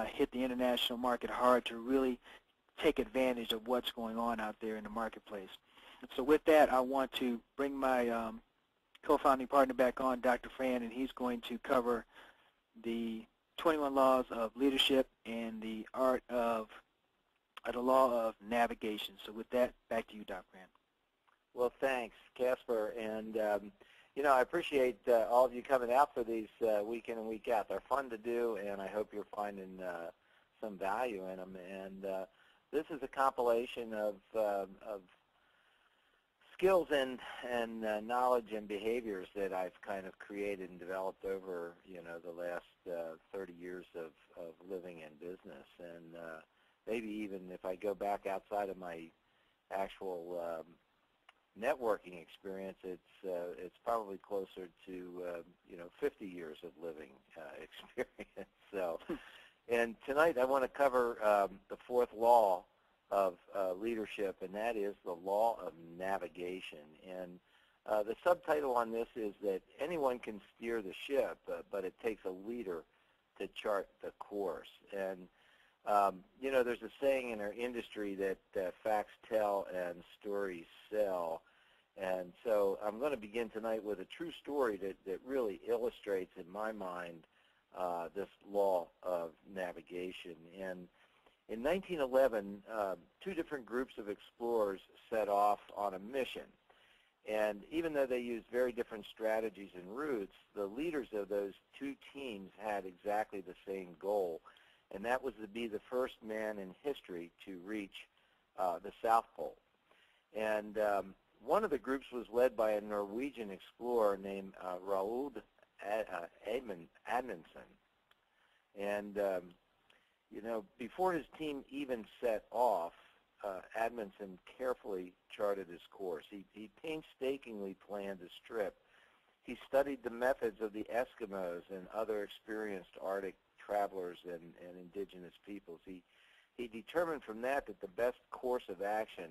hit the international market hard to really take advantage of what's going on out there in the marketplace. So with that, I want to bring my co-founding partner back on, Dr. Fran, and he's going to cover the 21 laws of leadership and the art of the law of navigation. So with that, back to you, Dr. Fran. Well, thanks, Casper. And, you know, I appreciate all of you coming out for these week in and week out. They're fun to do, and I hope you're finding some value in them. And this is a compilation of skills and knowledge and behaviors that I've kind of created and developed over, you know, the last 30 years of living in business. And maybe even if I go back outside of my actual networking experience, it's probably closer to you know, 50 years of living experience. So, and tonight I want to cover the fourth law of leadership, and that is the law of navigation. And the subtitle on this is that anyone can steer the ship, but it takes a leader to chart the course. And you know, there's a saying in our industry that facts tell and stories sell. And so I'm going to begin tonight with a true story that really illustrates, in my mind, this law of navigation. And in 1911, two different groups of explorers set off on a mission. And even though they used very different strategies and routes, the leaders of those two teams had exactly the same goal, and that was to be the first man in history to reach the South Pole. And one of the groups was led by a Norwegian explorer named Roald Amundsen. And you know, before his team even set off, Amundsen carefully charted his course. He painstakingly planned his trip. He studied the methods of the Eskimos and other experienced Arctic travelers and indigenous peoples. He determined from that the best course of action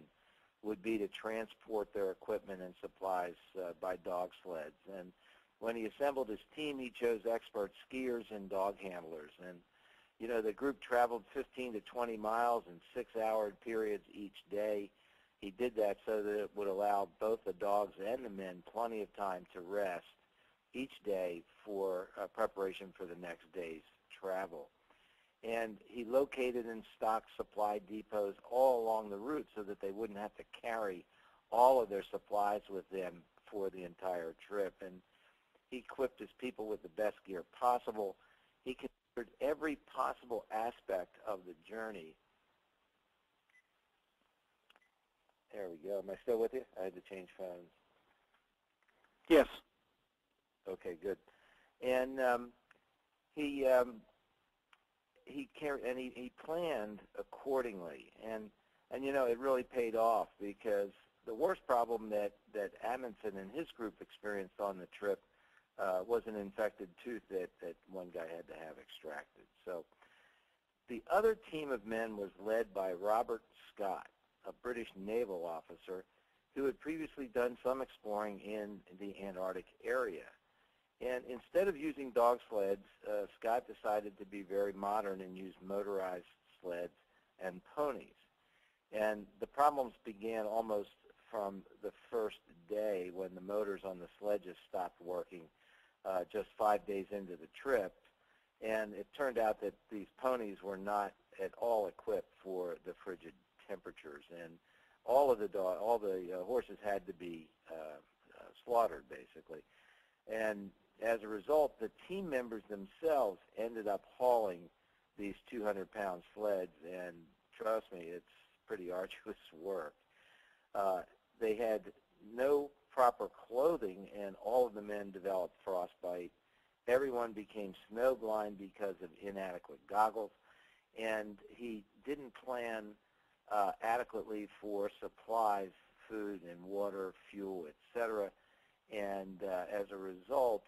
would be to transport their equipment and supplies by dog sleds. And when he assembled his team, he chose expert skiers and dog handlers. And you know, the group traveled 15 to 20 miles in 6-hour periods each day. He did that so that it would allow both the dogs and the men plenty of time to rest each day for preparation for the next day's travel. And he located and stocked supply depots all along the route so that they wouldn't have to carry all of their supplies with them for the entire trip. And he equipped his people with the best gear possible. He considered every possible aspect of the journey. There we go. Am I still with you? I had to change phones. Yes. Okay, good. And he planned accordingly, and you know, it really paid off, because the worst problem that Amundsen and his group experienced on the trip was an infected tooth that one guy had to have extracted. So the other team of men was led by Robert Scott, a British naval officer who had previously done some exploring in the Antarctic area. And instead of using dog sleds, Scott decided to be very modern and use motorized sleds and ponies. And the problems began almost from the first day, when the motors on the sledges stopped working just 5 days into the trip. And it turned out that these ponies were not at all equipped for the frigid temperatures, and all the horses had to be slaughtered, basically. And as a result, the team members themselves ended up hauling these 200-pound sleds, and trust me, it's pretty arduous work. They had no proper clothing, and all of the men developed frostbite. Everyone became snowblind because of inadequate goggles, and he didn't plan adequately for supplies, food and water, fuel, etc. And as a result,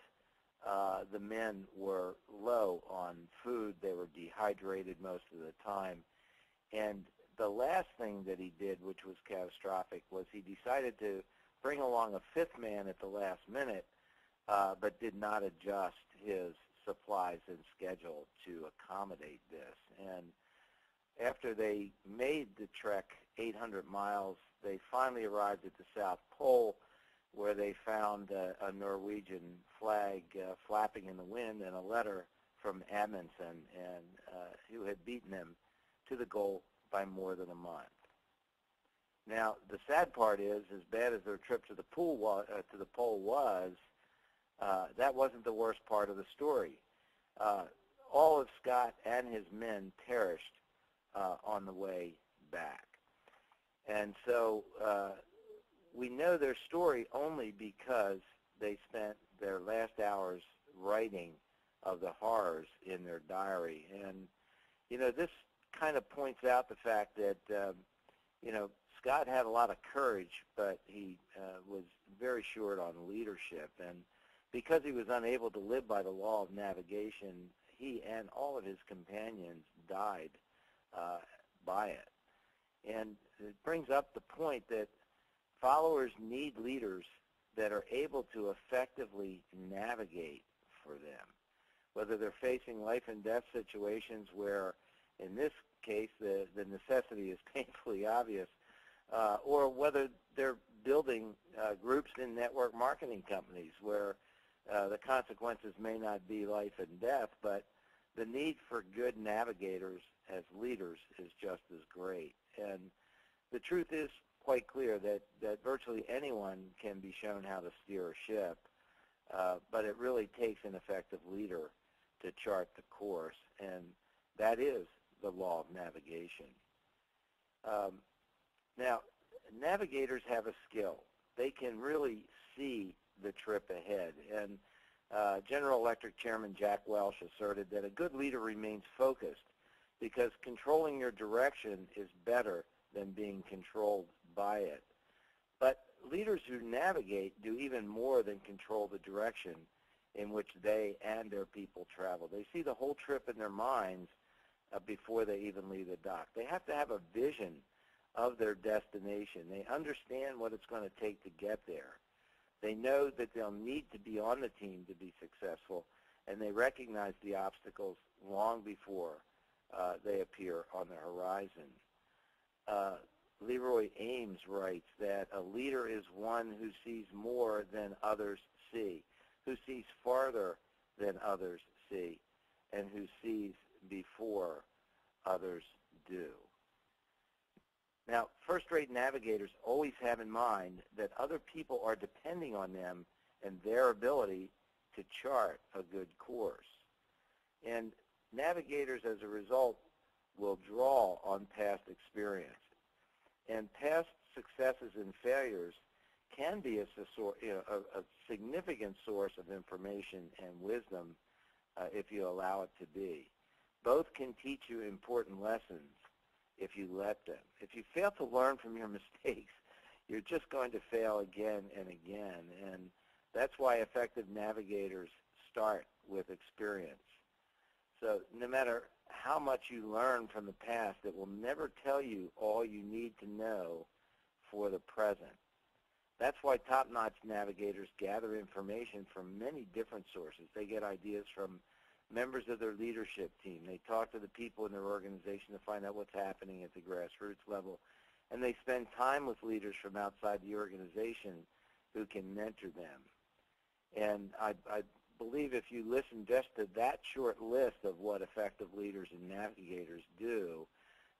the men were low on food. They were dehydrated most of the time. And the last thing that he did, which was catastrophic, was he decided to bring along a fifth man at the last minute, but did not adjust his supplies and schedule to accommodate this. And after they made the trek 800 miles, they finally arrived at the South Pole, where they found a Norwegian flag flapping in the wind and a letter from Amundsen, and who had beaten them to the goal by more than a month. Now, the sad part is, as bad as their trip to the pole was, that wasn't the worst part of the story. All of Scott and his men perished on the way back. And so we know their story only because they spent their last hours writing of the horrors in their diary. And, you know, this kind of points out the fact that, you know, Scott had a lot of courage, but he was very short on leadership. And because he was unable to live by the law of navigation, he and all of his companions died by it. And it brings up the point that followers need leaders that are able to effectively navigate for them, whether they're facing life and death situations where, in this case, the necessity is painfully obvious, or whether they're building groups in network marketing companies where the consequences may not be life and death, but the need for good navigators as leaders is just as great. And the truth is quite clear that virtually anyone can be shown how to steer a ship, but it really takes an effective leader to chart the course, and that is the law of navigation. Now, navigators have a skill. They can really see the trip ahead, and General Electric Chairman Jack Welch asserted that a good leader remains focused because controlling your direction is better than being controlled by it. But leaders who navigate do even more than control the direction in which they and their people travel. They see the whole trip in their minds before they even leave the dock. They have to have a vision of their destination. They understand what it's going to take to get there. They know that they'll need to be on the team to be successful, and they recognize the obstacles long before they appear on the horizon. Leroy Ames writes that a leader is one who sees more than others see, who sees farther than others see, and who sees before others do. Now, first-rate navigators always have in mind that other people are depending on them and their ability to chart a good course. And navigators, as a result, will draw on past experience. And past successes and failures can be a significant source of information and wisdom if you allow it to be. Both can teach you important lessons if you let them. If you fail to learn from your mistakes, you're just going to fail again and again. And that's why effective navigators start with experience. So no matter how much you learn from the past, it will never tell you all you need to know for the present. That's why top-notch navigators gather information from many different sources. They get ideas from members of their leadership team. They talk to the people in their organization to find out what's happening at the grassroots level. And they spend time with leaders from outside the organization who can mentor them. And I believe if you listen just to that short list of what effective leaders and navigators do,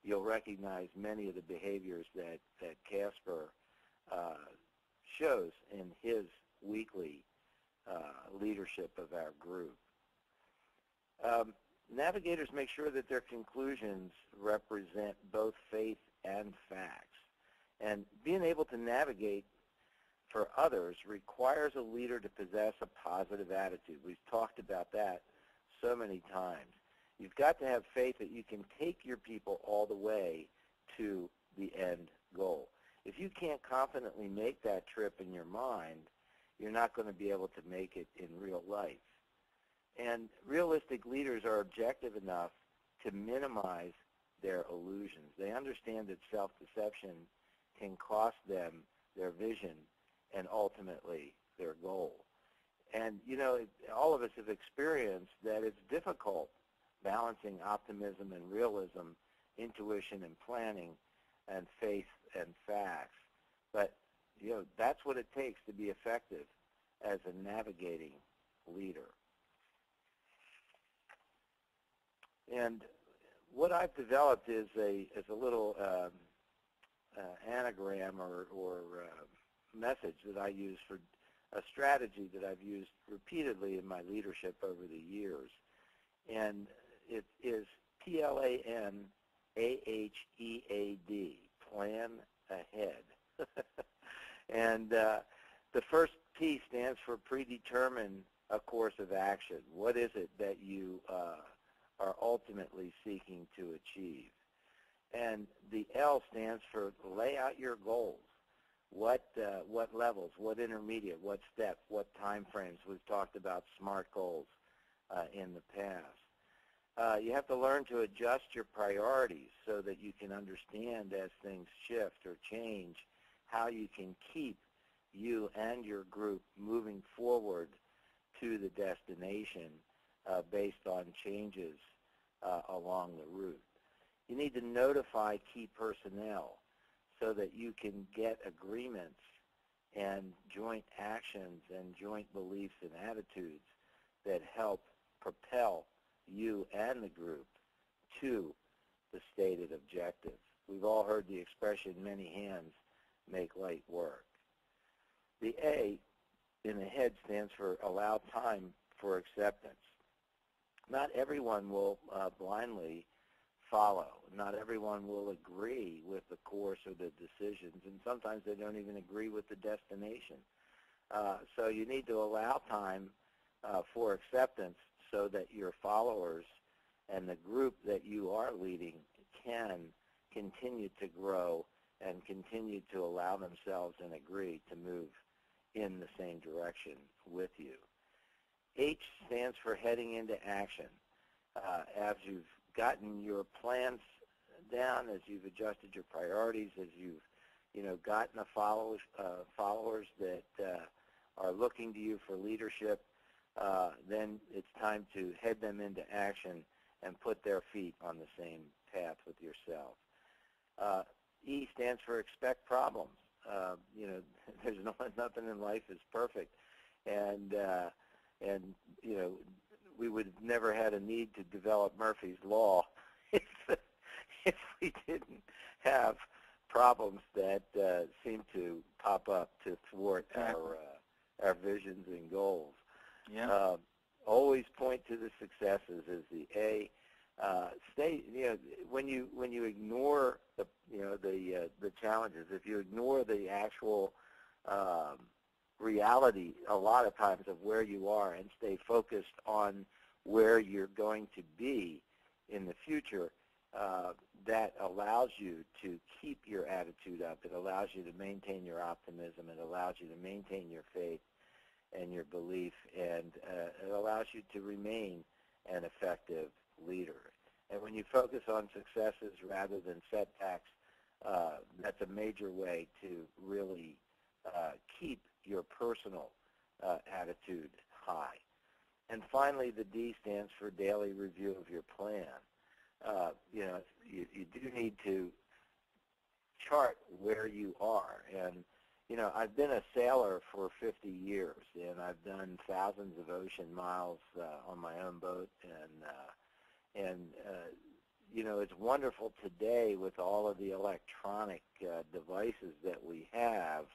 you'll recognize many of the behaviors that Casper shows in his weekly leadership of our group. Navigators make sure that their conclusions represent both faith and facts. And being able to navigate for others requires a leader to possess a positive attitude. We've talked about that so many times. You've got to have faith that you can take your people all the way to the end goal. If you can't confidently make that trip in your mind, you're not going to be able to make it in real life. And realistic leaders are objective enough to minimize their illusions. They understand that self-deception can cost them their vision and ultimately their goal. And, you know, all of us have experienced that it's difficult balancing optimism and realism, intuition and planning, and faith and facts. But, you know, that's what it takes to be effective as a navigating leader. And what I've developed is a little anagram or message that I use for a strategy that I've used repeatedly in my leadership over the years. And it is PLANAHEAD, plan ahead. And the first P stands for predetermine a course of action. What is it that you are ultimately seeking to achieve? And the L stands for lay out your goals. What levels, what intermediate, what steps, what time frames? We've talked about SMART goals in the past. You have to learn to adjust your priorities so that you can understand as things shift or change how you can keep you and your group moving forward to the destination based on changes along the route. You need to notify key personnel so that you can get agreements and joint actions and joint beliefs and attitudes that help propel you and the group to the stated objectives. We've all heard the expression, many hands make light work. The A in the head stands for allow time for acceptance. Not everyone will blindly follow. Not everyone will agree with the course or the decisions, and sometimes they don't even agree with the destination. So you need to allow time for acceptance so that your followers and the group that you are leading can continue to grow and continue to allow themselves and agree to move in the same direction with you. H stands for heading into action. As you've gotten your plans down, as you've adjusted your priorities, as you've gotten the followers that are looking to you for leadership, then it's time to head them into action and put their feet on the same path with yourself. E stands for expect problems. There's nothing in life is perfect, and we would have never had a need to develop Murphy's Law if we didn't have problems that seem to pop up to thwart our visions and goals. Yeah. Always point to the successes is the A. When you ignore the challenges, if you ignore the actual reality a lot of times of where you are and stay focused on where you're going to be in the future, that allows you to keep your attitude up. It allows you to maintain your optimism. It allows you to maintain your faith and your belief, and it allows you to remain an effective leader. And when you focus on successes rather than setbacks, that's a major way to really keep your personal attitude high. And finally, the D stands for daily review of your plan. You do need to chart where you are. And, I've been a sailor for 50 years, and I've done thousands of ocean miles on my own boat. And it's wonderful today with all of the electronic devices that we have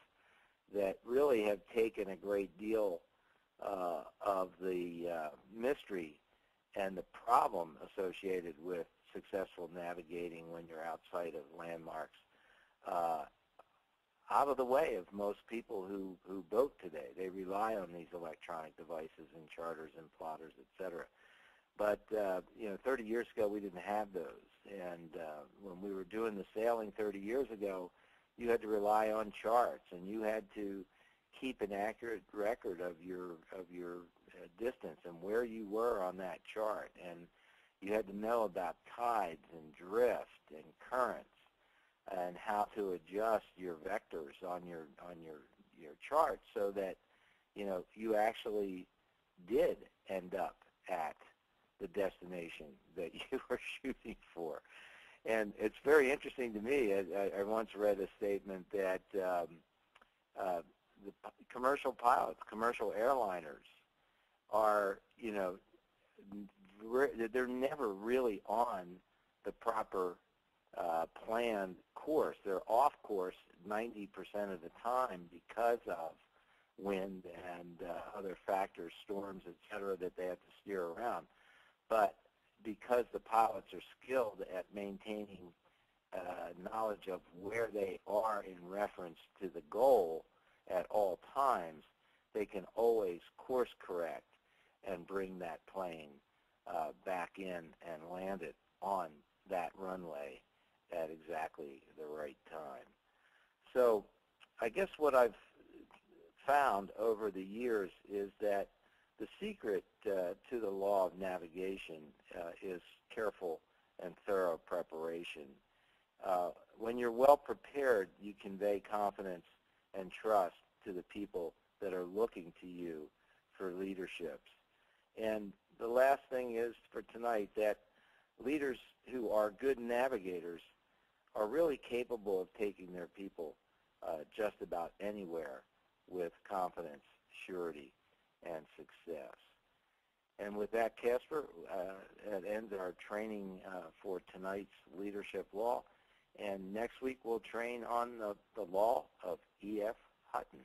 that really have taken a great deal of the mystery and the problem associated with successful navigating when you're outside of landmarks out of the way of most people who boat today. They rely on these electronic devices and charters and plotters, et cetera. But 30 years ago we didn't have those, and when we were doing the sailing 30 years ago, you had to rely on charts, and you had to keep an accurate record of your distance and where you were on that chart, and you had to know about tides and drift and currents and how to adjust your vectors on your chart so that you actually did end up at the destination that you were shooting for. And it's very interesting to me. I once read a statement that the commercial pilots, commercial airliners, are, they're never really on the proper planned course. They're off course 90% of the time because of wind and other factors, storms, et cetera, that they have to steer around. But because the pilots are skilled at maintaining knowledge of where they are in reference to the goal at all times, they can always course correct and bring that plane back in and land it on that runway at exactly the right time. So I guess what I've found over the years is that the secret to the law of navigation is careful and thorough preparation. When you're well prepared, you convey confidence and trust to the people that are looking to you for leaderships. And the last thing is for tonight that leaders who are good navigators are really capable of taking their people just about anywhere with confidence, surety, and success. And with that, Casper, that ends our training for tonight's leadership law. And next week we'll train on the law of E.F. Hutton.